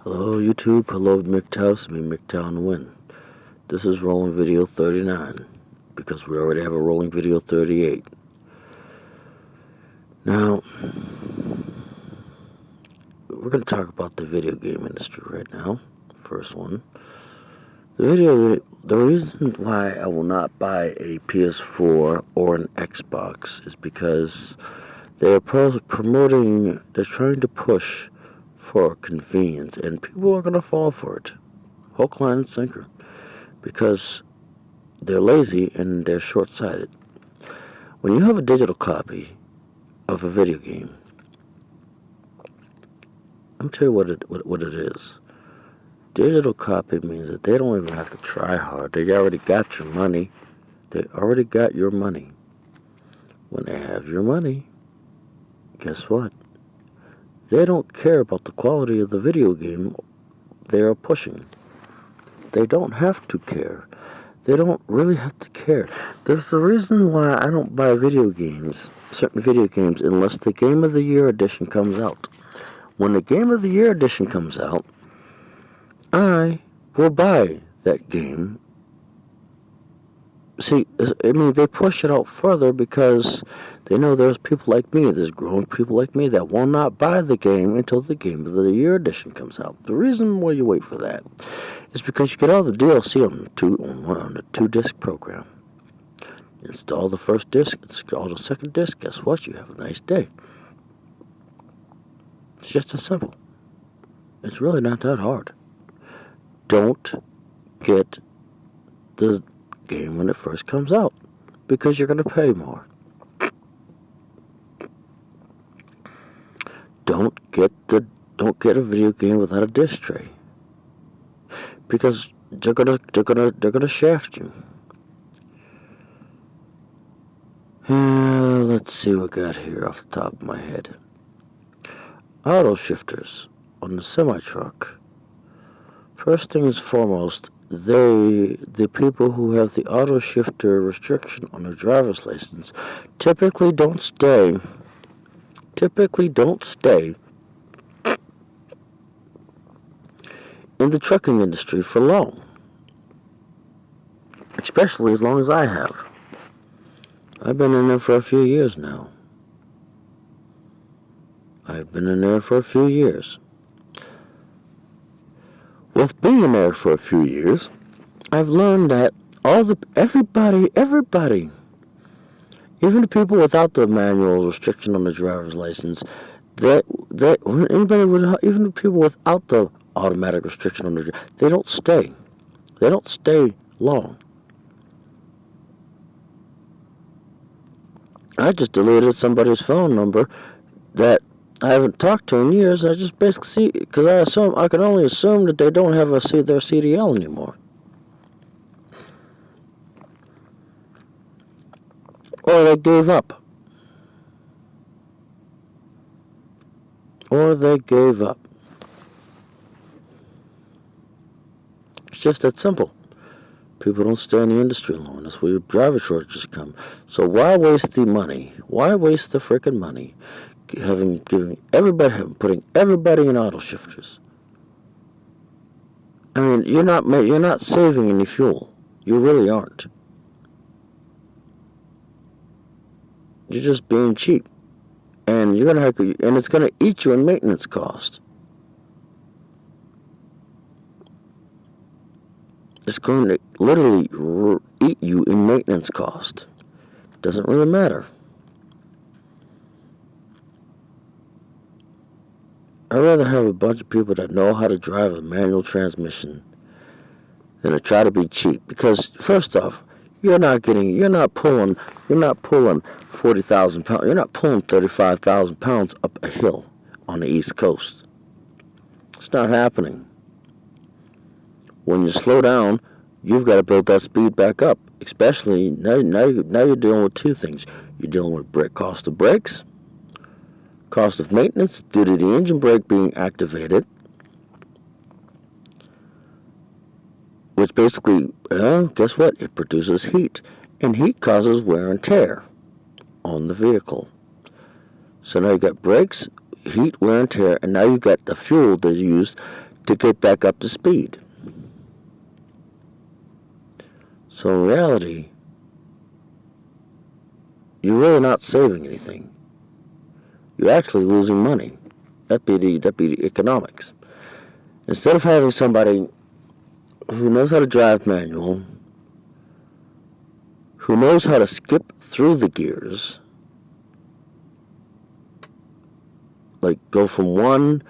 Hello YouTube, hello MGTOW, me MGTOW Win. This is rolling video 39, because we already have a rolling video 38. Now, we're going to talk about the video game industry right now. First one. The reason why I will not buy a PS4 or an Xbox is because they're promoting, they're trying to push for convenience, and people are going to fall for it. Hook, line, and sinker. Because they're lazy and they're short-sighted. When you have a digital copy of a video game, I'm tell you what it is. Digital copy means that they don't even have to try hard. They already got your money. They already got your money. When they have your money, guess what? They don't care about the quality of the video game they are pushing. They don't have to care. They don't really have to care. There's the reason why I don't buy video games, certain video games, unless the Game of the Year edition comes out. When the Game of the Year edition comes out, I will buy that game. See, I mean, they push it out further because they know there's people like me, there's grown people like me that will not buy the game until the Game of the Year edition comes out. The reason why you wait for that is because you get all the DLC on the two-disc program. Install the first disc, install the second disc, guess what? You have a nice day. It's just as simple. It's really not that hard. Don't get the game when it first comes out, because you're going to pay more. Don't get a video game without a disc tray, because they're gonna shaft you. Let's see what I got here off the top of my head. Auto shifters on the semi-truck. First things foremost, the people who have the auto shifter restriction on their driver's license typically don't stay in the trucking industry for long. Especially as long as I have. I've been in there for a few years now. I've been in there for a few years. With being in there for a few years, I've learned that everybody, even the people without the manual restriction on the driver's license, even the people without the automatic restriction on the, they don't stay. They don't stay long. I just deleted somebody's phone number that I haven't talked to in years. I just basically see, because I can only assume that they don't have their CDL anymore. Or they gave up. It's just that simple. People don't stay in the industry long. That's where your driver shortages come. So why waste the money? Why waste the frickin' money putting everybody in auto shifters? I mean, you're not saving any fuel. You really aren't. You're just being cheap, and it's gonna eat you in maintenance cost. It's going to literally eat you in maintenance cost. Doesn't really matter. I'd rather have a bunch of people that know how to drive a manual transmission than to try to be cheap. Because first off, you're not pulling 40,000 pounds. You're not pulling 35,000 pounds up a hill on the East Coast. It's not happening. When you slow down, you've got to build that speed back up. Especially now you're dealing with two things. You're dealing with cost of brakes, cost of maintenance due to the engine brake being activated, which basically, guess what? It produces heat, and heat causes wear and tear on the vehicle. So now you got brakes, heat, wear and tear, and now you got the fuel that's used to get back up to speed. So in reality, you're really not saving anything. You're actually losing money. That'd be the economics. Instead of having somebody who knows how to drive manual, who knows how to skip through the gears, like go from 1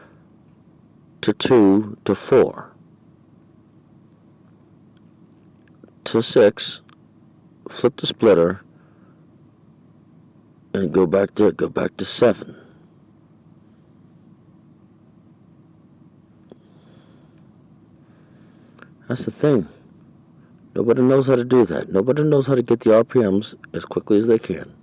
to 2 to 4 to 6, flip the splitter, and go back to 7. That's the thing. Nobody knows how to do that. Nobody knows how to get the RPMs as quickly as they can.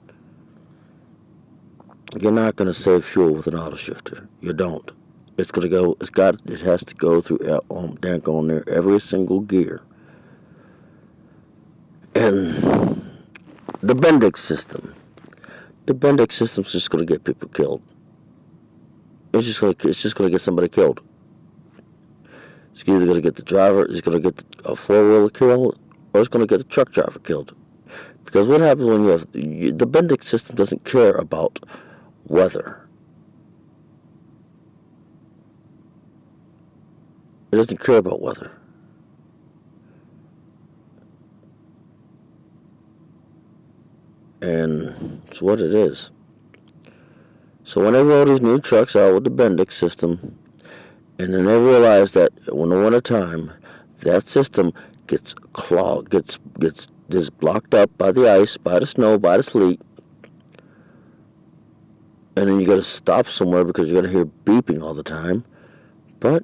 You're not going to save fuel with an auto shifter. You don't. It's going to go. It has to go through on there every single gear. And the Bendix system. The Bendix system's just going to get people killed. It's just going to get somebody killed. It's either going to get the driver, it's going to get a four-wheeler killed, or it's going to get a truck driver killed. Because what happens when the Bendix system doesn't care about weather. It doesn't care about weather. And it's what it is. So when they roll these new trucks out with the Bendix system, and then they realize that when the winter time, that system gets clogged, gets just blocked up by the ice, by the snow, by the sleet, and then you got to stop somewhere because you're going to hear beeping all the time. But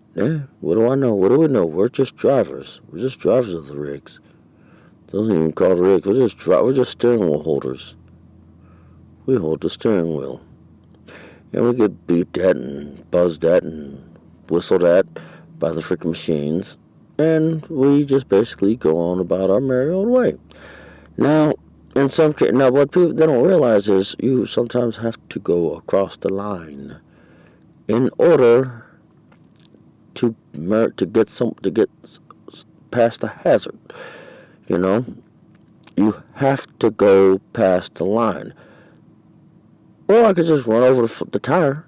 what do I know? What do we know? We're just drivers. We're just drivers of the rigs. Doesn't even call it rigs. We're just steering wheel holders. We hold the steering wheel, and we get beeped at and buzzed at and whistled at by the freaking machines, and we just basically go on about our merry old way. Now, in some cases, what people they don't realize is you sometimes have to go across the line in order to get past the hazard. You know, you have to go past the line. Or I could just run over the tire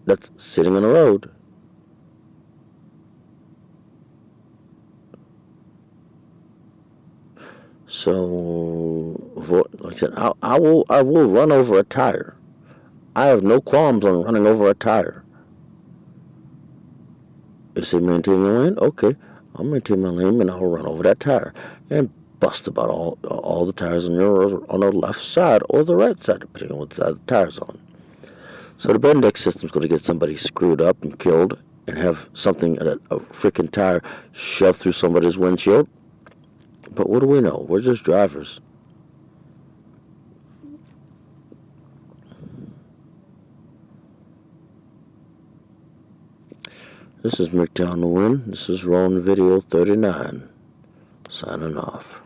that's sitting in the road. So, like I said, I will run over a tire. I have no qualms on running over a tire. You say maintain your lane? Okay, I'll maintain my lane and I'll run over that tire and bust about all the tires on the left side or the right side, depending on what side the tire's on. So the Bendix system's going to get somebody screwed up and killed and have something, a freaking tire shoved through somebody's windshield. But what do we know? We're just drivers. This is Mick Down the Wind. This is Rolling Video 39. Signing off.